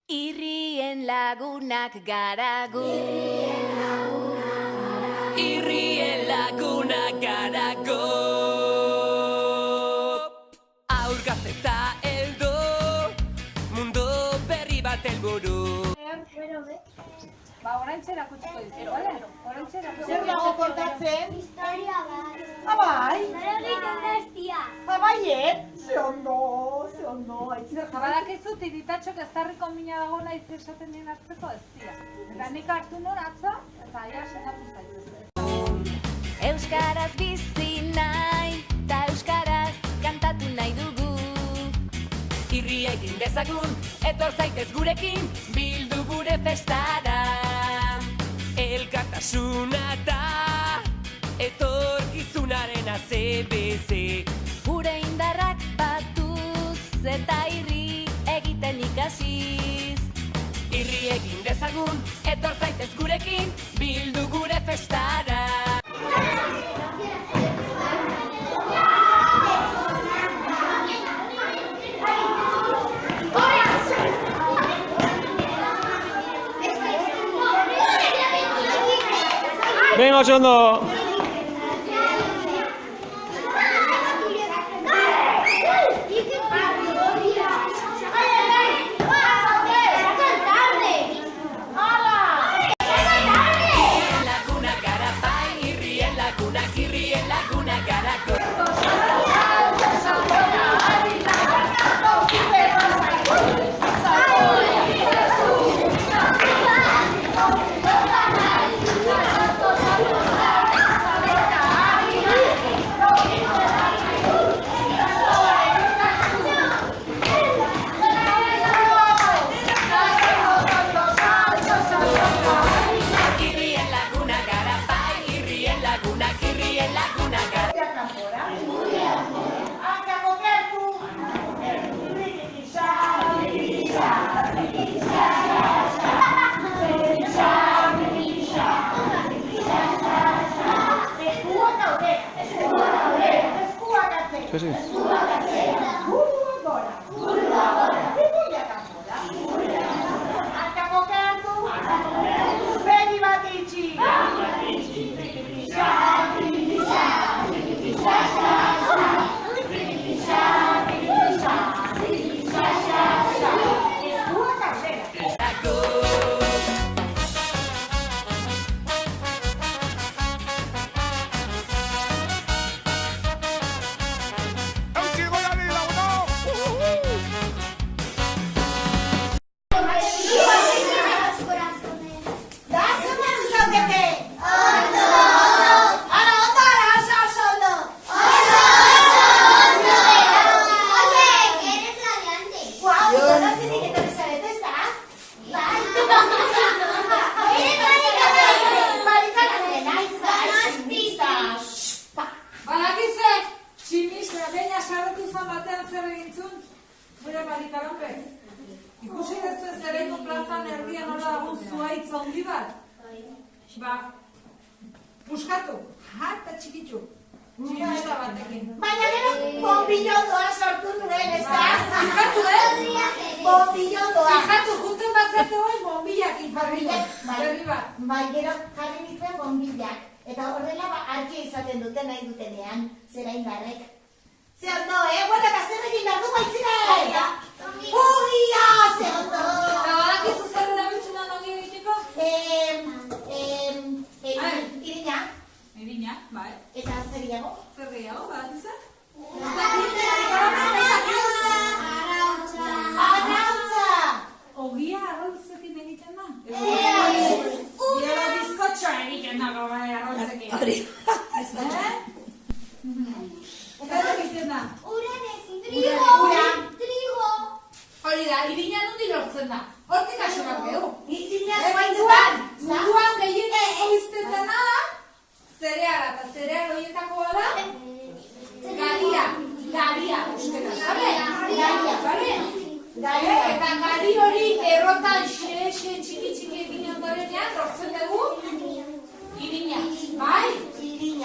Irrien lagunak gara gu. Irrien lagunak gara gu. Aur gazte eta heldu, mundu berri bat helburu. Oraintxe erakutsiko dizu, bale? Oraintxe erakutsiko. Zer dago kontatzen? Historia bat. Abai! Nora egiten bestia. Abaiet! Ze ondo, aitzina jarra. Badakizu tiritatxok eztarriko mina dago nahi esaten dien hartzeko ez dira. Eta nik hartu nuen atzo, eta aia sentatu zaitez. Euskaraz bizi nahi, eta euskaraz kantatu nahi dugu. Irri egin dezagun, etor zaitez gurekin, bildu gure festara. Elkartasuna da, etorkizunaren ACBC. Gure indarrak batuz eta irri egiten ikasiz. Irri egin dezagun, etor zaitez gurekin, bildu gure festara. Venga, Osondo. Sí. Ikusi dezuen Zereiko plazan erdian nola dagoen zuhaitz handi bat? Ba, puskatu, eta txikitxu. Txikitxu batekin. Baina gero bombillondoa sortu nuen, ez da? Fijatu, Bombillondoa. Fijatu, junten bat zerte hori bombillakin jarri bat. Bai, gero jarri nintzen bombillak. Eta horrela arkia izaten duten nahi dutenean, zera indarrek. Ze ondo, Bueno, eta zer egin behar du baitzire? Ogia, ze ondo! Eta badakizu zer erabiltzen da ogia egiteko? Irina. Irina, bai. Eta zer gehiago? Zer gehiago, badakizu? Arautza! Ogia arroizekin egiten da? Gero bizkotxoa egiten da arroizekin. Hori. Zer egiten da? Trigo! Hori da, irina nundi lortzen da. Hortik asorak gehu. Irina Munduan gehien oizten dena da, zereala eta zereal horietakoa da, garia ustena, zabe? Garia. Eta gari hori errotan txiki egin ondorenean lortzen dugu irina, bai?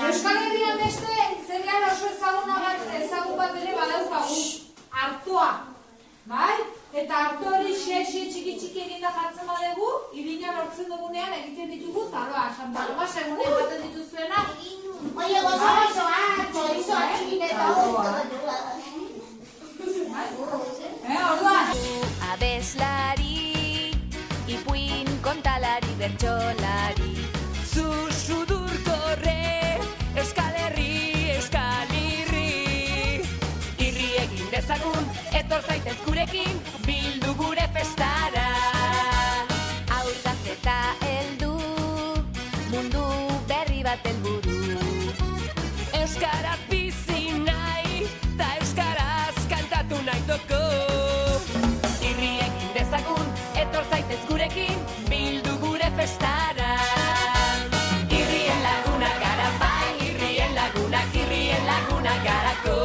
Euskal Herrian beste zereal oso ezagun bat ere badaukagu, artoa, bai? Eta arto hori txiki Paloma segun ematen dituzuena. Oie, gozoak, chorizoak egin eta Orduan. Abeslari, ipuin kontalari bertsolari. Zuzudur korre, Euskal Herri, Euskal Irri. Irri egin dezagun, etor zaitez gurekin, bildu gure festara. Aur gazteta heldu, mundu berri bat helburu. Euskaraz bizi nahi, ta euskaraz kantatu nahi doko. Irri egin dezagun, etor zaitez gurekin, bildu gure festara. Irrien laguna gara bai, irrien lagunak, irrien laguna garako.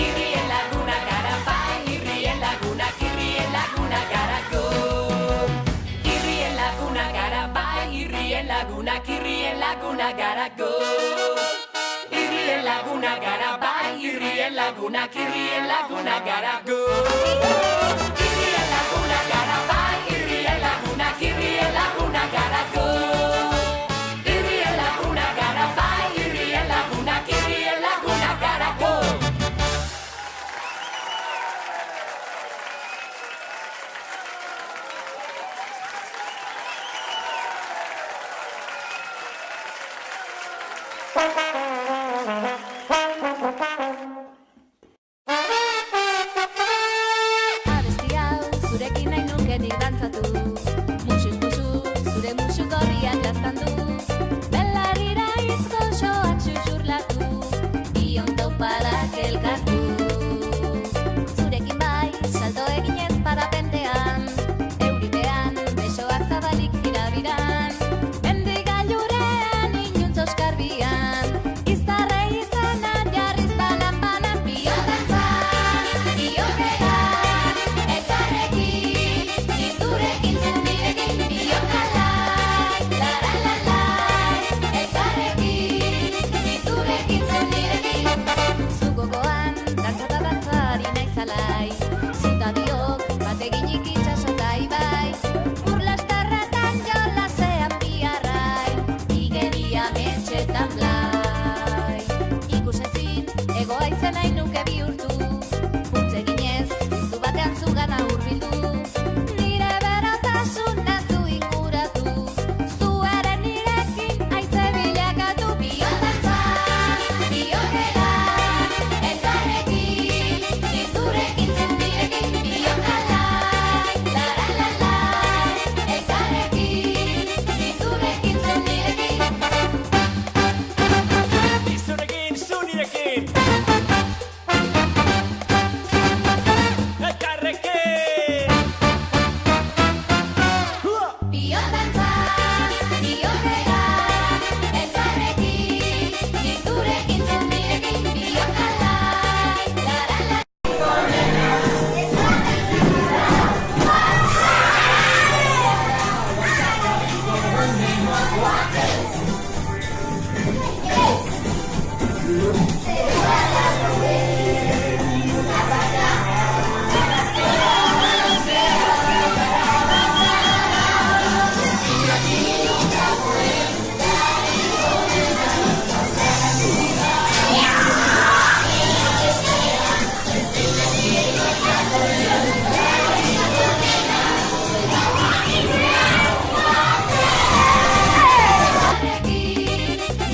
Irrien laguna gara bai, irrien lagunak, irrien laguna garako. Irrien laguna gara bai, irrien lagunak, irrien laguna garako. Irrien laguna gara bai, irrien lagunak, irrien laguna garako. Irrien laguna gara bai, irrien lagunak, irrien laguna garako. Irrien laguna gara bai, irrien lagunak, irrien laguna garako. Abesti hau zurekin nahi nuke nik dantzatu. Musuz musu, zure musu gorriak gaztanduz. Belarrira izko soak susurlatu, bion topadak elkartu. Zurekin bai, salto eginez parapentean, euripean, besoak zabalik jirabiran. Mendi gailurean, inuntz oskarbian, izarre izanan jarriz banan-banan. Bion dantzan, biokeran, elkarrekin, izurekin zunirekin. Bion kalai, lara-lalai, elkarrekin, izurekin zunirekin. Zu gogoan, dantzata dantzari naizalai, zuta biok, bateginik itxasota ibai. Urlastarratan jolasean biarrai, igeria metxetan blai. Ikusezin, egoa izen nahi nuke bihurtu, puntze ginez, zu batean zugana hurbildu. Nire berotasuna zu inguratu, zuaren nirekin aize bilakatu. Bion dantzan, biokeran, elkarrekin, izurekin zunirekin. Bion kalai, lara-lalai, elkarrekin, izurekin zunirekin. Izurekin, zunirekin. Elkarrekin. Bion dantzan, biokeran, elkarrekin, izurekin zunirekin. Bion kalai, lara-lalai.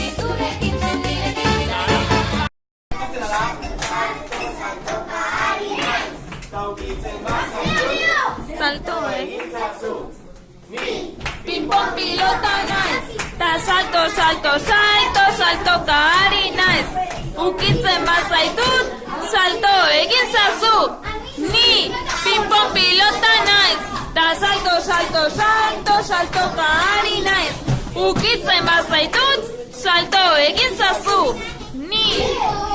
Izurekin zunirekin. Salto, Ping-pong pilota naiz, ta salto, salto, salto, saltoka ari naiz. Ukitzen bazaitut, salto egin zazu. Ni ping-pong pilota naiz, ta salto, salto, salto, saltoka ari naiz. Ukitzen bazaitut, salto egin zazu. Ni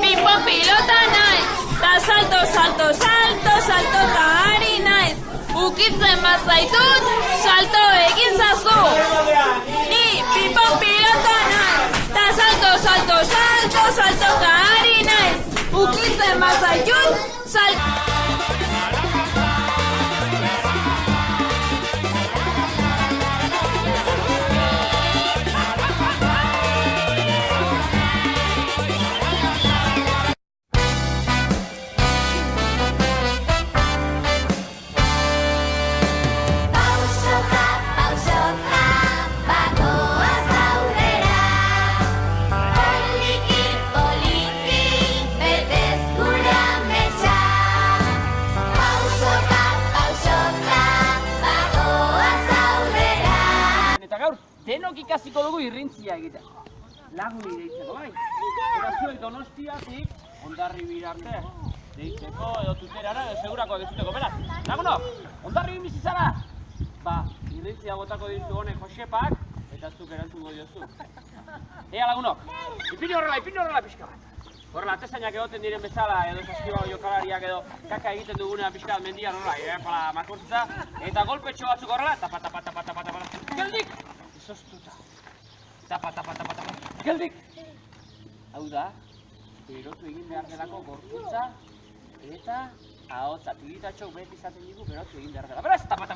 ping-pong pilota naiz, ta salto, salto, salto, saltoka ari naiz. Ukitzen bazaitut, salto egin zazu. Ni ping-pong pilota naiz, ta salto, salto, salto, saltoka ari naiz. Ukitzen bazaitut, salto. denok ikasiko dugu irrintzia egiten. Laguni deitzeko, bai? Eta zuek Donostiatik Hondarribira arte deitzeko edo tuterara edo segurakoak ezuteko, beraz. Lagunok, Hondarribin bizi zara? Ba, irrintzia botako dizu honek Josepak eta zuk erantzungo diozu. Ea lagunok, ipini horrela pixka bat. Horrela, atezainak egoten diren bezala, edo saskibao jokalariak edo kaka egiten dugunean pixka bat mendian horrela, pala makurtza, eta golpetxo batzuk horrela, tapa, geldik! Izoztuta. Tapa, geldik! Hau da, berotu egin behar delako gorputza eta ahotsa, tiritatxok beti izaten digu berotu egin behar dela. Beraz, tapa,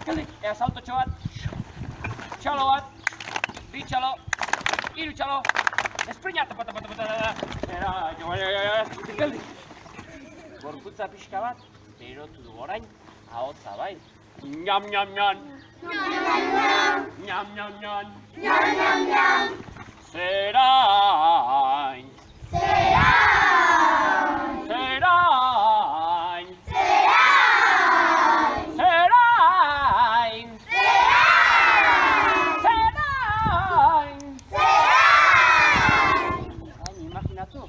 geldik! Ea saltotxo bat, txalo bat, bi txalo, hiru txalo, esprina, tapa, geldik! Gorputza pixka bat, berotu dugu orain, ahotsa bai. Ñam, Zerain. Imaginatu,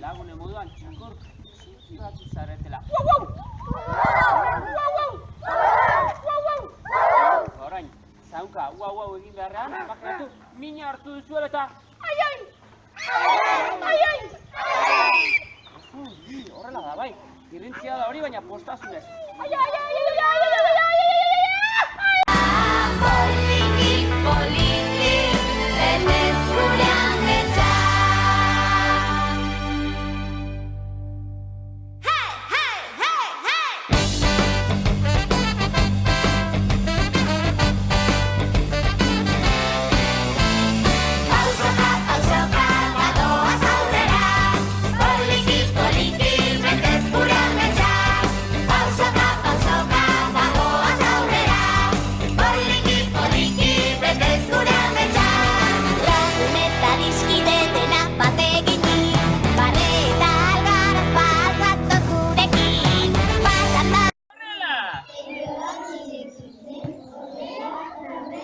lagune moduan txakur txiki bat zaretela. Orain, zaunka, uau egin beharrean, imaginatu, mina hartu duzuela eta ai! Horrela da, bai, irrintzia da hori, baina postazunez. Poliki, betez gure ametsa.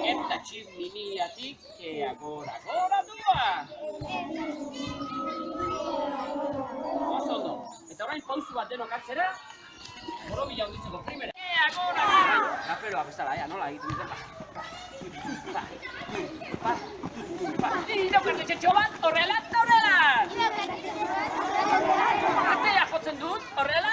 Eta txizminiatik, gora dua! Oso ondo, eta orain pausu bat denok hartzera, borobila honditzeko primera. Gora! Raperoa bezala, nola egiten duten, iraukardetxetxo bat, horrela eta horrela! Artea jotzen dut, horrela